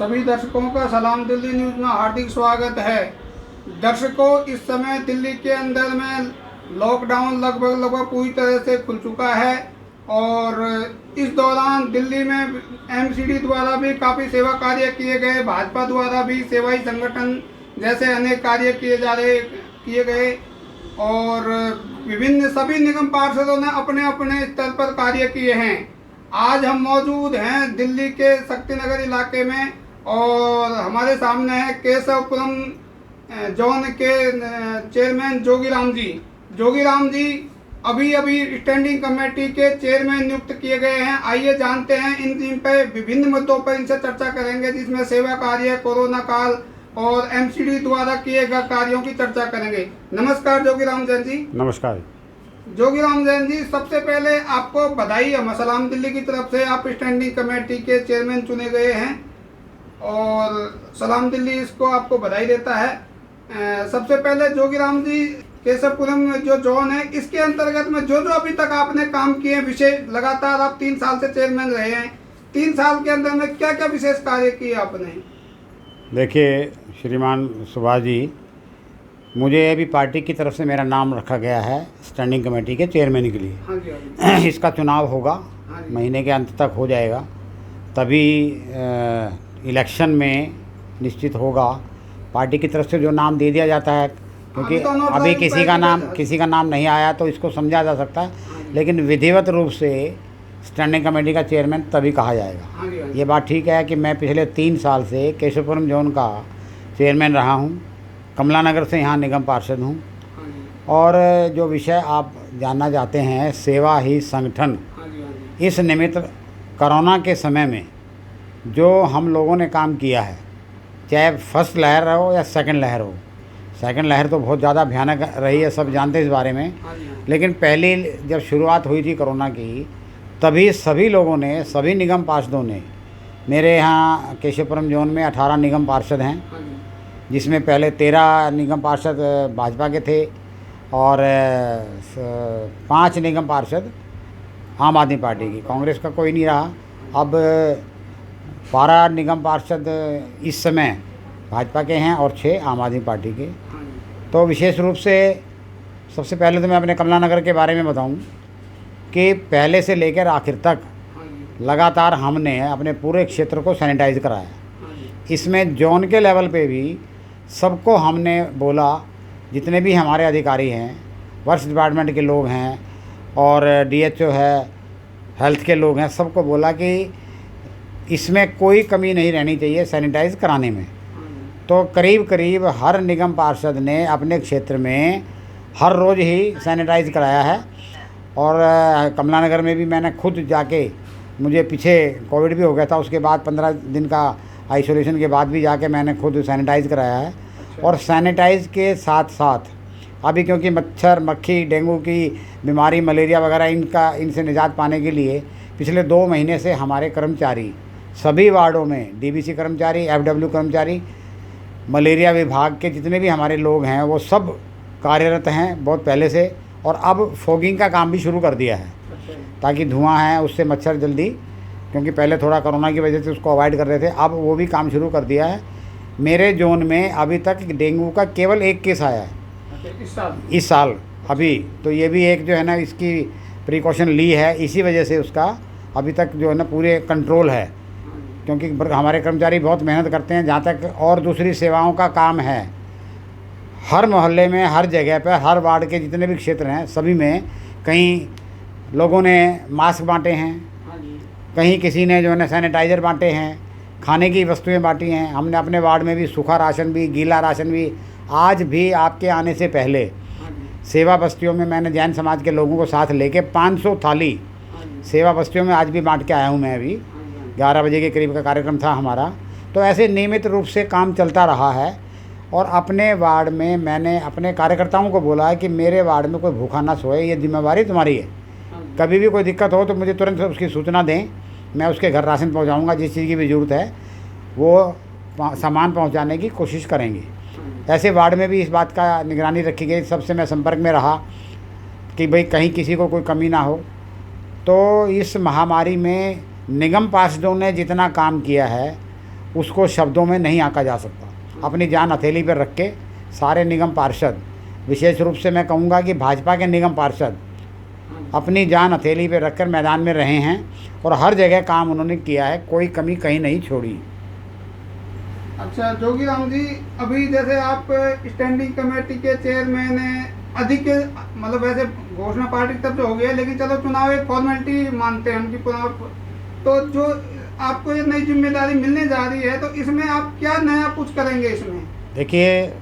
सभी दर्शकों का सलाम दिल्ली न्यूज़ में हार्दिक स्वागत है। दर्शकों, इस समय दिल्ली के अंदर में लॉकडाउन लगभग पूरी तरह से खुल चुका है और इस दौरान दिल्ली में एमसीडी द्वारा भी काफ़ी सेवा कार्य किए गए, भाजपा द्वारा भी सेवाई संगठन जैसे अनेक कार्य किए गए और विभिन्न सभी निगम पार्षदों ने अपने अपने स्तर पर कार्य किए हैं। आज हम मौजूद हैं दिल्ली के शक्तिनगर इलाके में और हमारे सामने है केशवपुरम जोन के चेयरमैन जोगीराम जी। जोगीराम जी अभी स्टैंडिंग कमेटी के चेयरमैन नियुक्त किए गए हैं। आइए जानते हैं इन पे विभिन्न मुद्दों पर इनसे चर्चा करेंगे, जिसमें सेवा कार्य, कोरोना काल और एमसीडी द्वारा किए गए कार्यों की चर्चा करेंगे। नमस्कार जोगीराम जैन जी। नमस्कार जोगीराम जैन जी, सबसे पहले आपको बधाई है सलाम दिल्ली की तरफ से। आप स्टैंडिंग कमेटी के चेयरमैन चुने गए हैं और सलाम दिल्ली इसको आपको बधाई देता है। सबसे पहले जोगीराम जी, केशवपुरम जो जोन है इसके अंतर्गत में जो अभी तक आपने काम किए विषय, लगातार आप 3 साल से चेयरमैन रहे हैं, 3 साल के अंदर में क्या क्या विशेष कार्य किए आपने? देखिए श्रीमान सुभाष जी, मुझे अभी पार्टी की तरफ से मेरा नाम रखा गया है स्टैंडिंग कमेटी के चेयरमैन के लिए। हाँ जी, हाँ जी। इसका चुनाव होगा, महीने के अंत तक हो जाएगा, तभी इलेक्शन में निश्चित होगा। पार्टी की तरफ से जो नाम दे दिया जाता है, क्योंकि अभी किसी का नाम नहीं आया तो इसको समझा जा सकता है, लेकिन विधिवत रूप से स्टैंडिंग कमेटी का चेयरमैन तभी कहा जाएगा। ये बात ठीक है कि मैं पिछले 3 साल से केशवपुरम जोन का चेयरमैन रहा हूँ, कमला नगर से यहाँ निगम पार्षद हूँ। और जो विषय आप जानना चाहते हैं, सेवा ही संगठन, इस निमित्त कोरोना के समय में जो हम लोगों ने काम किया है, चाहे फर्स्ट लहर हो या सेकंड लहर हो। सेकंड लहर तो बहुत ज़्यादा भयानक रही है, सब जानते हैं इस बारे में, लेकिन पहली जब शुरुआत हुई थी कोरोना की, तभी सभी लोगों ने, सभी निगम पार्षदों ने, मेरे यहाँ केशवपुरम जोन में 18 निगम पार्षद हैं, जिसमें पहले 13 निगम पार्षद भाजपा के थे और 5 निगम पार्षद आम आदमी पार्टी की, कांग्रेस का कोई नहीं रहा। अब 12 निगम पार्षद इस समय भाजपा के हैं और 6 आम आदमी पार्टी के। तो विशेष रूप से सबसे पहले तो मैं अपने कमला नगर के बारे में बताऊं कि पहले से लेकर आखिर तक लगातार हमने अपने पूरे क्षेत्र को सैनिटाइज कराया। इसमें जोन के लेवल पे भी सबको हमने बोला, जितने भी हमारे अधिकारी हैं, वर्क्स डिपार्टमेंट के लोग हैं और डीएचओ है, हेल्थ के लोग हैं, सबको बोला कि इसमें कोई कमी नहीं रहनी चाहिए सैनिटाइज कराने में। तो करीब करीब हर निगम पार्षद ने अपने क्षेत्र में हर रोज़ ही सैनिटाइज कराया है। और कमला नगर में भी मैंने खुद जाके, मुझे पीछे कोविड भी हो गया था, उसके बाद 15 दिन का आइसोलेशन के बाद भी जाके मैंने खुद सैनिटाइज़ कराया है। और सैनिटाइज़ के साथ साथ अभी क्योंकि मच्छर, मक्खी, डेंगू की बीमारी, मलेरिया वगैरह इनसे निजात पाने के लिए पिछले 2 महीने से हमारे कर्मचारी सभी वार्डों में, डीबीसी कर्मचारी, एफडब्ल्यू कर्मचारी, मलेरिया विभाग के जितने भी हमारे लोग हैं, वो सब कार्यरत हैं बहुत पहले से। और अब फॉगिंग का काम भी शुरू कर दिया है, ताकि धुआं है उससे मच्छर जल्दी, क्योंकि पहले थोड़ा कोरोना की वजह से उसको अवॉइड कर रहे थे, अब वो भी काम शुरू कर दिया है। मेरे जोन में अभी तक डेंगू का केवल 1 केस आया है इस साल अभी। तो ये भी एक जो है ना, इसकी प्रिकॉशन ली है, इसी वजह से उसका अभी तक जो है ना पूरे कंट्रोल है, क्योंकि हमारे कर्मचारी बहुत मेहनत करते हैं। जहाँ तक और दूसरी सेवाओं का काम है, हर मोहल्ले में, हर जगह पर, हर वार्ड के जितने भी क्षेत्र हैं सभी में कहीं लोगों ने मास्क बांटे हैं, कहीं किसी ने जो है ना सैनिटाइज़र बांटे हैं, खाने की वस्तुएं बांटी हैं। हमने अपने वार्ड में भी सूखा राशन भी, गीला राशन भी, आज भी आपके आने से पहले सेवा बस्तियों में मैंने जैन समाज के लोगों को साथ लेके 500 थाली सेवा बस्तियों में आज भी बांट के आया हूँ। मैं अभी 11 बजे के करीब का कार्यक्रम था हमारा। तो ऐसे नियमित रूप से काम चलता रहा है। और अपने वार्ड में मैंने अपने कार्यकर्ताओं को बोला है कि मेरे वार्ड में कोई भूखा ना सोए, ये जिम्मेवारी तुम्हारी है। कभी भी कोई दिक्कत हो तो मुझे तुरंत उसकी सूचना दें, मैं उसके घर राशन पहुंचाऊंगा। जिस चीज़ की भी ज़रूरत है वो सामान पहुंचाने की कोशिश करेंगे। ऐसे वार्ड में भी इस बात का निगरानी रखी गई, सबसे मैं संपर्क में रहा कि भाई कहीं किसी को कोई कमी ना हो। तो इस महामारी में निगम पार्षदों ने जितना काम किया है उसको शब्दों में नहीं आंका जा सकता। अपनी जान हथेली पर रख के सारे निगम पार्षद, विशेष रूप से मैं कहूँगा कि भाजपा के निगम पार्षद अपनी जान हथेली पे रखकर मैदान में रहे हैं और हर जगह काम उन्होंने किया है, कोई कमी कहीं नहीं छोड़ी। अच्छा जोगीराम जी, अभी जैसे आप स्टैंडिंग कमेटी के चेयरमैन हैं, अधिक मतलब वैसे घोषणा पार्टी तब तो हो गया, लेकिन चलो चुनाव एक फॉर्मेलिटी मानते हैं हम कि तो जो आपको ये नई जिम्मेदारी मिलने जा रही है, तो इसमें आप क्या नया कुछ करेंगे इसमें? देखिए,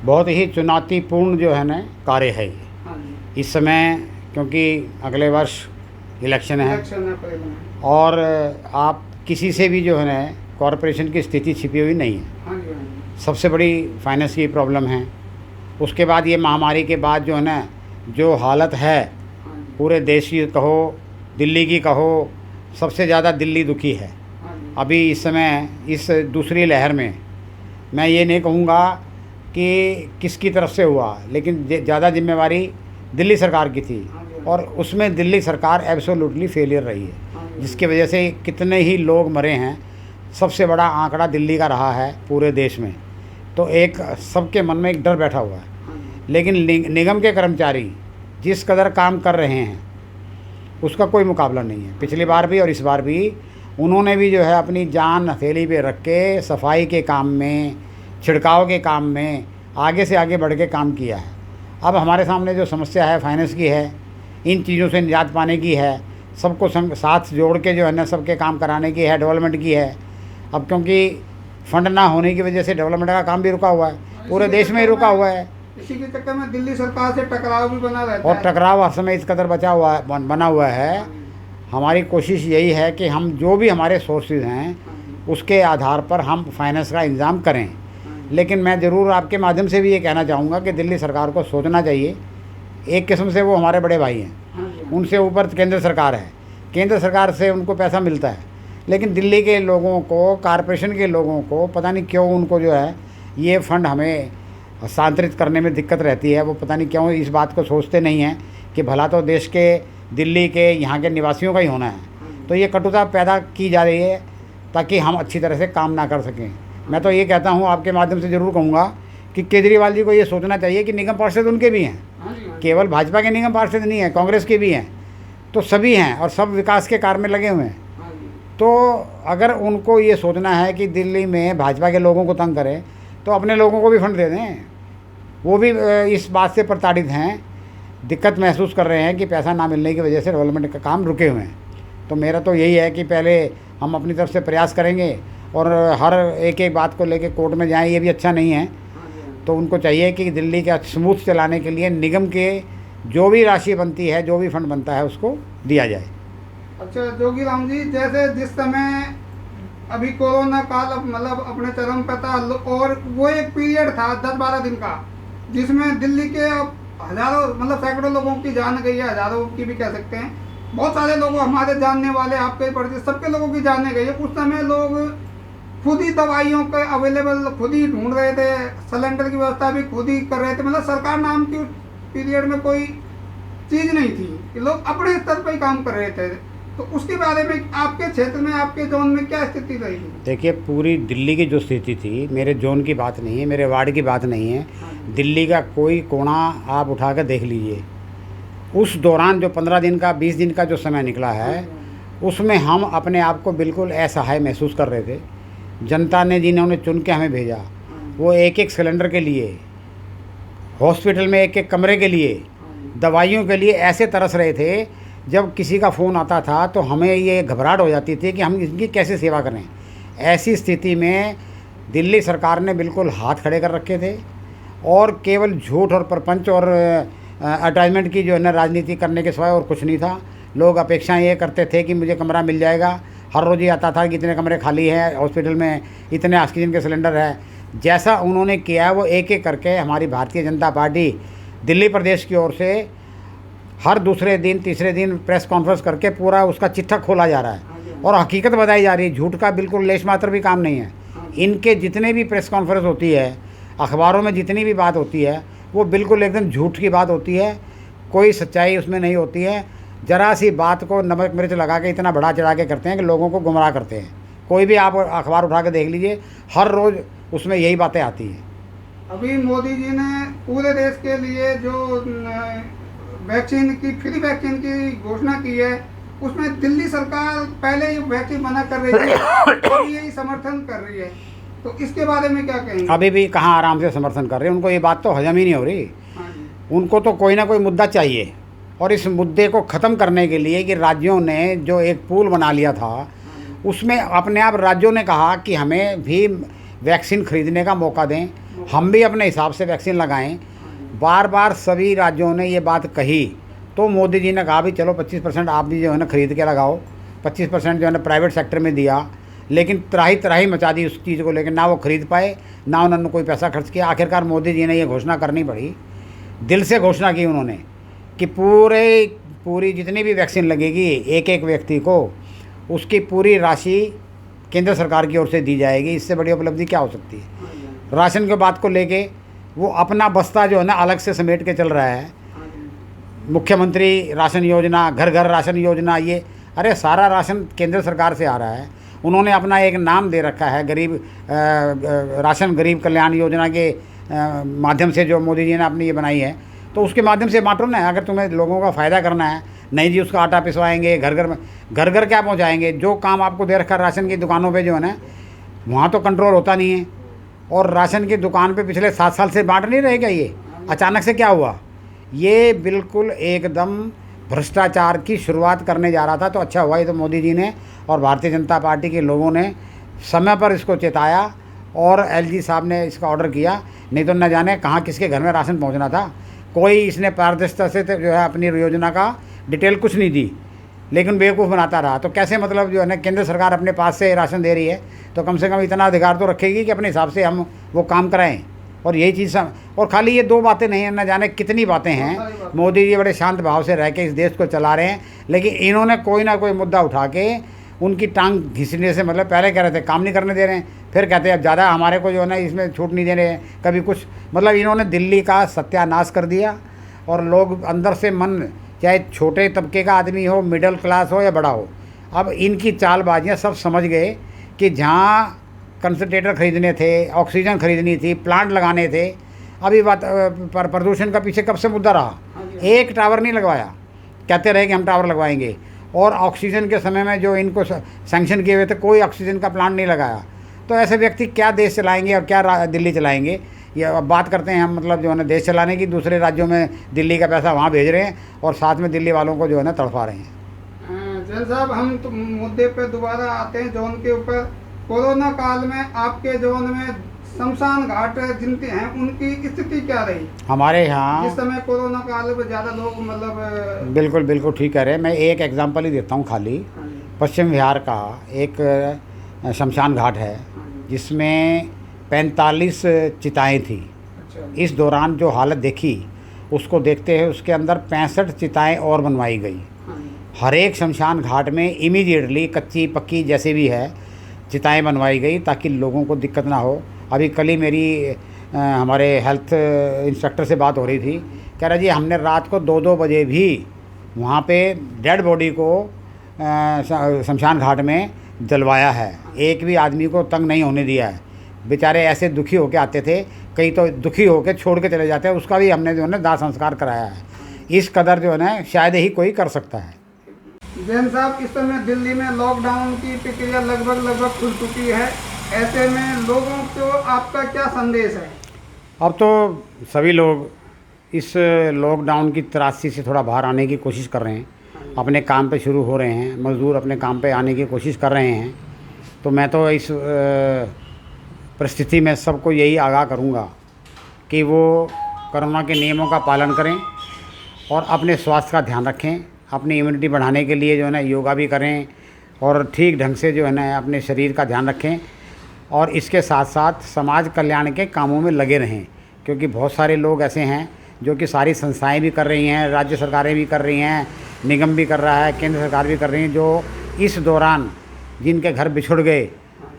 बहुत ही चुनौतीपूर्ण जो है ना कार्य है ये। इस समय क्योंकि अगले वर्ष इलेक्शन है और आप किसी से भी जो है ना कॉरपोरेशन की स्थिति छिपी हुई नहीं है। सबसे बड़ी फाइनेंस की प्रॉब्लम है। उसके बाद ये महामारी के बाद जो है ना जो हालत है पूरे देश की कहो, दिल्ली की कहो, सबसे ज़्यादा दिल्ली दुखी है अभी इस समय। इस दूसरी लहर में मैं ये नहीं कहूँगा कि किसकी तरफ से हुआ, लेकिन ज़्यादा जिम्मेवारी दिल्ली सरकार की थी और उसमें दिल्ली सरकार एब्सोल्युटली फेलियर रही है, जिसकी वजह से कितने ही लोग मरे हैं। सबसे बड़ा आंकड़ा दिल्ली का रहा है पूरे देश में। तो एक सबके मन में एक डर बैठा हुआ है। लेकिन निगम के कर्मचारी जिस कदर काम कर रहे हैं उसका कोई मुकाबला नहीं है। पिछली बार भी और इस बार भी उन्होंने भी जो है अपनी जान हथेली पे रख के सफाई के काम में, छिड़काव के काम में आगे से आगे बढ़ के काम किया है। अब हमारे सामने जो समस्या है फाइनेंस की है, इन चीज़ों से निजात पाने की है, सबको साथ जोड़ के जो है ना सबके काम कराने की है, डेवलपमेंट की है। अब क्योंकि फंड ना होने की वजह से डेवलपमेंट का काम भी रुका हुआ है, पूरे देश में ही रुका हुआ है। इसी के चक्कर में दिल्ली सरकार से टकराव भी बना रहता है और टकराव हर समय इस कदर बना हुआ है। हमारी कोशिश यही है कि हम जो भी हमारे सोर्सेज हैं उसके आधार पर हम फाइनेंस का इंतज़ाम करें। लेकिन मैं ज़रूर आपके माध्यम से भी ये कहना चाहूँगा कि दिल्ली सरकार को सोचना चाहिए। एक किस्म से वो हमारे बड़े भाई हैं, उनसे ऊपर केंद्र सरकार है, केंद्र सरकार से उनको पैसा मिलता है, लेकिन दिल्ली के लोगों को, कॉरपोरेशन के लोगों को पता नहीं क्यों उनको जो है ये फ़ंड हमें हस्तांतरित करने में दिक्कत रहती है। वो पता नहीं क्यों इस बात को सोचते नहीं हैं कि भला तो देश के, दिल्ली के, यहाँ के निवासियों का ही होना है। तो ये कटुता पैदा की जा रही है ताकि हम अच्छी तरह से काम ना कर सकें। मैं तो ये कहता हूँ, आपके माध्यम से ज़रूर कहूँगा कि केजरीवाल जी को ये सोचना चाहिए कि निगम पार्षद उनके भी हैं, केवल भाजपा के निगम पार्षद नहीं है, कांग्रेस के भी हैं, तो सभी हैं और सब विकास के कार्य में लगे हुए हैं। तो अगर उनको ये सोचना है कि दिल्ली में भाजपा के लोगों को तंग करें तो अपने लोगों को भी फंड दे दें। वो भी इस बात से प्रताड़ित हैं, दिक्कत महसूस कर रहे हैं कि पैसा ना मिलने की वजह से डेवलपमेंट का काम रुके हुए हैं। तो मेरा तो यही है कि पहले हम अपनी तरफ से प्रयास करेंगे और हर एक बात को लेके कोर्ट में जाएं, ये भी अच्छा नहीं है। तो उनको चाहिए कि दिल्ली का स्मूथ चलाने के लिए निगम के जो भी राशि बनती है, जो भी फंड बनता है, उसको दिया जाए। अच्छा जोगीराम जी, जैसे जिस समय अभी कोरोना काल मतलब अपने चरम पे था और वो एक पीरियड था 10-12 दिन का, जिसमें दिल्ली के हज़ारों मतलब सैकड़ों लोगों की जान गई है, हज़ारों की भी कह सकते हैं। बहुत सारे लोग हमारे जानने वाले, आपके परिचय, सबके लोगों की जाने गई है। उस समय लोग खुद ही दवाइयों के अवेलेबल खुद ही ढूंढ रहे थे, सिलेंडर की व्यवस्था भी खुद ही कर रहे थे। मतलब सरकार नाम की पीरियड में कोई चीज़ नहीं थी, लोग अपने स्तर पर ही काम कर रहे थे। तो उसके बारे में आपके क्षेत्र में, आपके जोन में क्या स्थिति रही? देखिए, पूरी दिल्ली की जो स्थिति थी, मेरे जोन की बात नहीं है, मेरे वार्ड की बात नहीं है, दिल्ली का कोई कोना आप उठा कर देख लीजिए। उस दौरान जो 15 दिन का, 20 दिन का जो समय निकला है, उसमें हम अपने आप को बिल्कुल असहाय महसूस कर रहे थे। जनता ने, जिन्होंने चुन के हमें भेजा, वो एक एक सिलेंडर के लिए, हॉस्पिटल में एक एक कमरे के लिए, दवाइयों के लिए ऐसे तरस रहे थे। जब किसी का फ़ोन आता था तो हमें ये घबराहट हो जाती थी कि हम इनकी कैसे सेवा करें। ऐसी स्थिति में दिल्ली सरकार ने बिल्कुल हाथ खड़े कर रखे थे और केवल झूठ और प्रपंच और एडवर्टाइजमेंट की जो है ना राजनीति करने के सिवाय और कुछ नहीं था। लोग अपेक्षाएं ये करते थे कि मुझे कमरा मिल जाएगा। हर रोज़ ही आता था कि इतने कमरे खाली हैं हॉस्पिटल में, इतने ऑक्सीजन के सिलेंडर है। जैसा उन्होंने किया वो एक एक करके हमारी भारतीय जनता पार्टी दिल्ली प्रदेश की ओर से हर दूसरे दिन, तीसरे दिन प्रेस कॉन्फ्रेंस करके पूरा उसका चिट्ठा खोला जा रहा है और हकीकत बताई जा रही है। झूठ का बिल्कुल लेश मात्र भी काम नहीं है। इनके जितने भी प्रेस कॉन्फ्रेंस होती है, अखबारों में जितनी भी बात होती है, वो बिल्कुल एकदम झूठ की बात होती है, कोई सच्चाई उसमें नहीं होती है। ज़रा सी बात को नमक मिर्च लगा के इतना बढ़ा चढ़ा के करते हैं कि लोगों को गुमराह करते हैं। कोई भी आप अखबार उठा के देख लीजिए, हर रोज़ उसमें यही बातें आती हैं। अभी मोदी जी ने पूरे देश के लिए जो वैक्सीन की फ्री वैक्सीन की घोषणा की है, उसमें दिल्ली सरकार पहले ही वैक्सीन मना कर रही थी और यही समर्थन कर रही है, तो इसके बारे में क्या कहेंगे? अभी भी कहाँ आराम से समर्थन कर रहे हैं, उनको ये बात तो हजम ही नहीं हो रही। हाँ जी। उनको तो कोई ना कोई मुद्दा चाहिए, और इस मुद्दे को ख़त्म करने के लिए कि राज्यों ने जो एक पूल बना लिया था, उसमें अपने आप राज्यों ने कहा कि हमें भी वैक्सीन खरीदने का मौका दें, हम भी अपने हिसाब से वैक्सीन लगाएं। बार बार सभी राज्यों ने ये बात कही, तो मोदी जी ने कहा भी चलो 25% आप भी जो है ना खरीद के लगाओ। 25% जो है ना प्राइवेट सेक्टर में दिया, लेकिन त्राही त्राही मचा दी उस चीज़ को लेकर, ना वो खरीद पाए, ना उन्होंने कोई पैसा खर्च किया। आखिरकार मोदी जी ने ये घोषणा करनी पड़ी, दिल से घोषणा की उन्होंने कि पूरी जितनी भी वैक्सीन लगेगी एक एक व्यक्ति को, उसकी पूरी राशि केंद्र सरकार की ओर से दी जाएगी। इससे बड़ी उपलब्धि क्या हो सकती है। राशन के बात को लेके वो अपना बस्ता जो है ना अलग से समेट के चल रहा है। मुख्यमंत्री राशन योजना, घर घर राशन योजना, ये अरे सारा राशन केंद्र सरकार से आ रहा है। उन्होंने अपना एक नाम दे रखा है, राशन गरीब कल्याण योजना के माध्यम से जो मोदी जी ने अपनी ये बनाई है, तो उसके माध्यम से बांटो ना। अगर तुम्हें लोगों का फ़ायदा करना है, नहीं जी उसका आटा पिसवाएंगे, घर घर क्या पहुंचाएंगे। जो काम आपको दे रखा राशन की दुकानों पे जो है ना, वहाँ तो कंट्रोल होता नहीं है। और राशन की दुकान पे पिछले 7 साल से बांट नहीं रहेगा, ये अचानक से क्या हुआ। ये बिल्कुल एकदम भ्रष्टाचार की शुरुआत करने जा रहा था। तो अच्छा हुआ ये तो मोदी जी ने और भारतीय जनता पार्टी के लोगों ने समय पर इसको चेताया और एलजी साहब ने इसका ऑर्डर किया, नहीं तो न जाने कहाँ किसके घर में राशन पहुंचना था। कोई इसने पारदर्शिता से जो है अपनी योजना का डिटेल कुछ नहीं दी, लेकिन बेवकूफ़ बनाता रहा। तो कैसे मतलब जो है ना केंद्र सरकार अपने पास से राशन दे रही है, तो कम से कम इतना अधिकार तो रखेगी कि अपने हिसाब से हम वो काम कराएं। और यही चीज़ और खाली ये 2 बातें नहीं है, न जाने कितनी बातें हैं। मोदी जी बड़े शांत भाव से रह के इस देश को चला रहे हैं, लेकिन इन्होंने कोई ना कोई मुद्दा उठा के उनकी टांग घिसने से, मतलब पहले कह रहे थे काम नहीं करने दे रहे हैं, फिर कहते हैं अब ज़्यादा हमारे को जो है ना इसमें छूट नहीं दे रहे हैं, कभी कुछ। मतलब इन्होंने दिल्ली का सत्यानाश कर दिया। और लोग अंदर से मन, चाहे छोटे तबके का आदमी हो, मिडिल क्लास हो या बड़ा हो, अब इनकी चालबाजियाँ सब समझ गए कि जहाँ कंसंट्रेटर खरीदने थे, ऑक्सीजन खरीदनी थी, प्लांट लगाने थे, अभी बात प्रदूषण का पीछे कब से मुद्दा रहा। एक टावर नहीं लगवाया, कहते रहे कि हम टावर लगवाएंगे। और ऑक्सीजन के समय में जो इनको सैंक्शन किए हुए थे, कोई ऑक्सीजन का प्लांट नहीं लगाया। तो ऐसे व्यक्ति क्या देश चलाएंगे और क्या दिल्ली चलाएंगे। ये अब बात करते हैं हम, मतलब जो है ना देश चलाने की, दूसरे राज्यों में दिल्ली का पैसा वहाँ भेज रहे हैं और साथ में दिल्ली वालों को जो है ना तड़पा रहे हैं। जैन साहब, हम तो मुद्दे पे दोबारा आते हैं जोन के ऊपर। कोरोना काल में आपके जोन में शमशान घाट जिनके हैं उनकी स्थिति क्या रही हमारे यहाँ जिस समय कोरोना काल में ज़्यादा लोग मतलब? बिल्कुल ठीक कह रहे हैं। मैं एक एग्जांपल ही देता हूँ खाली। पश्चिम बिहार का एक शमशान घाट है जिसमें 45 चिताएँ थी। इस दौरान जो हालत देखी, उसको देखते हुए उसके अंदर 65 चिताएँ और बनवाई गई। हर एक शमशान घाट में इमीडिएटली कच्ची पक्की जैसे भी है चिताएँ बनवाई गई ताकि लोगों को दिक्कत ना हो। अभी कल ही मेरी हमारे हेल्थ इंस्पेक्टर से बात हो रही थी, कह रहा जी हमने रात को 2-2 बजे भी वहाँ पे डेड बॉडी को शमशान घाट में जलवाया है, एक भी आदमी को तंग नहीं होने दिया है। बेचारे ऐसे दुखी होके आते थे, कई तो दुखी होके छोड़ के चले जाते हैं, उसका भी हमने जो है ना दाह संस्कार कराया है। इस कदर जो है ना शायद ही कोई कर सकता है। जैन साहब, इस समय दिल्ली में लॉकडाउन की प्रक्रिया लगभग खुल चुकी है, ऐसे में लोगों को आपका क्या संदेश है? अब तो सभी लोग इस लॉकडाउन की त्रासदी से थोड़ा बाहर आने की कोशिश कर रहे हैं, अपने काम पे शुरू हो रहे हैं, मज़दूर अपने काम पे आने की कोशिश कर रहे हैं। तो मैं तो इस परिस्थिति में सबको यही आगाह करूँगा कि वो कोरोना के नियमों का पालन करें और अपने स्वास्थ्य का ध्यान रखें। अपनी इम्यूनिटी बढ़ाने के लिए जो है ना योगा भी करें और ठीक ढंग से जो है ना अपने शरीर का ध्यान रखें। और इसके साथ साथ समाज कल्याण के कामों में लगे रहें, क्योंकि बहुत सारे लोग ऐसे हैं जो कि सारी संस्थाएं भी कर रही हैं, राज्य सरकारें भी कर रही हैं, निगम भी कर रहा है, केंद्र सरकार भी कर रही है, जो इस दौरान जिनके घर बिछुड़ गए,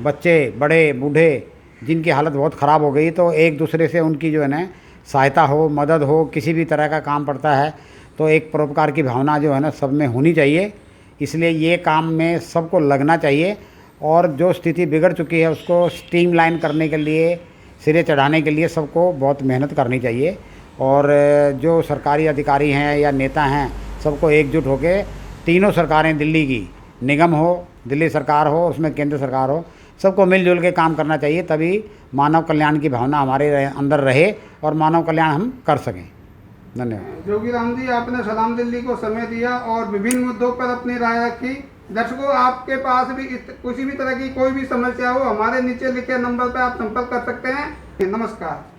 बच्चे बड़े बूढ़े जिनकी हालत बहुत ख़राब हो गई, तो एक दूसरे से उनकी जो है ना सहायता हो, मदद हो, किसी भी तरह का काम पड़ता है तो एक परोपकार की भावना जो है ना सब में होनी चाहिए। इसलिए ये काम में सबको लगना चाहिए और जो स्थिति बिगड़ चुकी है उसको स्ट्रीमलाइन करने के लिए, सिरे चढ़ाने के लिए सबको बहुत मेहनत करनी चाहिए। और जो सरकारी अधिकारी हैं या नेता हैं, सबको एकजुट होकर तीनों सरकारें, दिल्ली की निगम हो, दिल्ली सरकार हो, उसमें केंद्र सरकार हो, सबको मिलजुल के काम करना चाहिए। तभी मानव कल्याण की भावना हमारे अंदर रहे और मानव कल्याण हम कर सकें। धन्यवाद। जोगीराम जी, आपने सलाम दिल्ली को समय दिया और विभिन्न मुद्दों पर अपनी राय रखी। दर्शकों, आपके पास भी किसी भी तरह की कोई भी समस्या हो, हमारे नीचे लिखे नंबर पर आप संपर्क कर सकते हैं। नमस्कार।